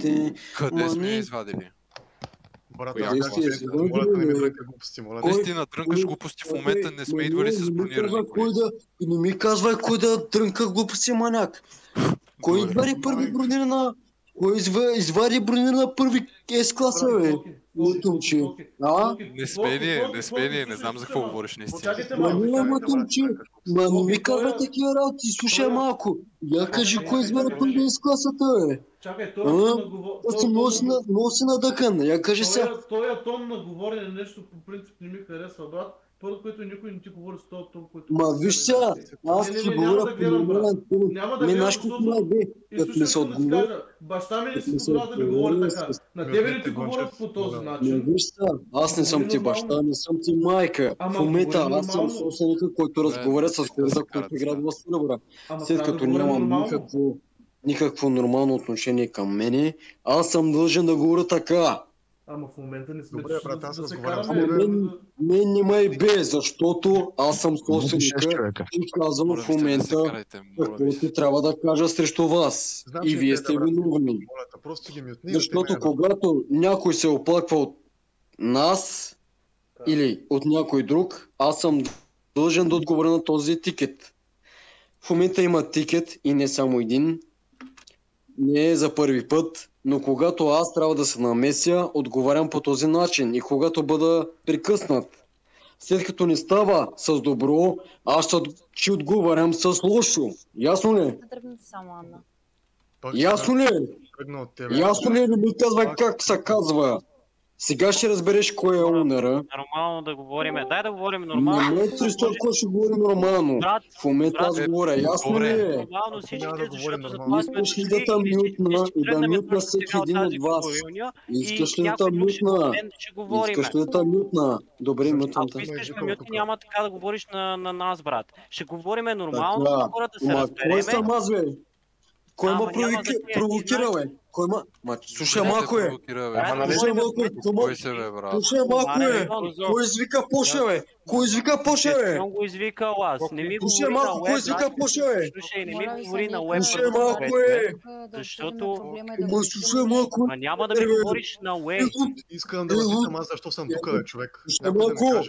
глупостите. Къде сме извадили? Брат, Коя аз глупост? моля да не ми дрънка глупости, моля. Наистина, трънкаш глупости в момента, не сме идвали с бронирани коли. Не ми казвай кой да трънка глупости, маняк. Кой извади първи бронирана? Кой извади бронирана първи С-класа, бе? Мутумче. А? Не сме ние, не знам за какво говориш наистина. Ма не ми казвай такива работи, слушай малко. Я кажи кой извади първи С-класата, бе? Чакай, той много си надъхан, я кажи сега. Този тон на говорене нещо по принцип не ми харесва, брат. Първо, което никой не ти говори с този тон, който... Ма виж сега, аз ти говоря по нормален тон. Няма да гледам, защото... Като ми се баща ми не си позволява да ми говори така. На тебе не ти говорят по този начин. Виж сега, аз не съм ти баща, не съм ти майка. В момента аз съм собственика, който разговаря с хората, които играят в Сърбъра. След като нямам никакво нормално отношение към мене, аз съм дължен да говоря така. Ама в момента не сме... Добре, брат, аз разговарям с Мен не ме бе, защото аз съм собственика и казвам в момента каквото трябва да кажа срещу вас. И вие сте виновни. Защото когато някой се оплаква от нас или от някой друг, аз съм дължен да отговоря на този тикет. В момента има тикет и не само един. Не е за първи път, но когато аз трябва да се намеся, отговарям по този начин и когато бъда прекъснат. След като не става с добро, аз ще отговарям с лошо. Ясно ли? Ясно ли? Ясно ли? Не ми казвай как се казва. Сега ще разбереш кой е унера. Нормално да говорим. Дай да говорим нормално. Не, Христос, кой ще говори нормално? В момента аз говоря. Ясно ли е? Нормално всички, защото за това сме Искаш ли да те мютна и да мютна всеки един от вас? Искаш ли да те мютна? Искаш ли да те мютна? Добре, мютвам те. Ако искаш да мютни, няма така да говориш на нас, брат. Ще говорим нормално, хората се разбереме. Кой съм аз, бе? Кой ма провокира, бе? Кой ма... Слушай малко, е! Слушай малко, е! Слушай малко, е! Кой извика Поше, бе? Кой извика Поше, бе? Не съм го извикал аз. Не ми Слушай говори на малко, кой извика Поше, бе? Слушай, не ми говори на уеб. Слушай малко, е! Защото... Слушай малко, Ма няма да ми говориш на уеб. Искам да питам аз защо съм тук, бе, човек. Слушай малко!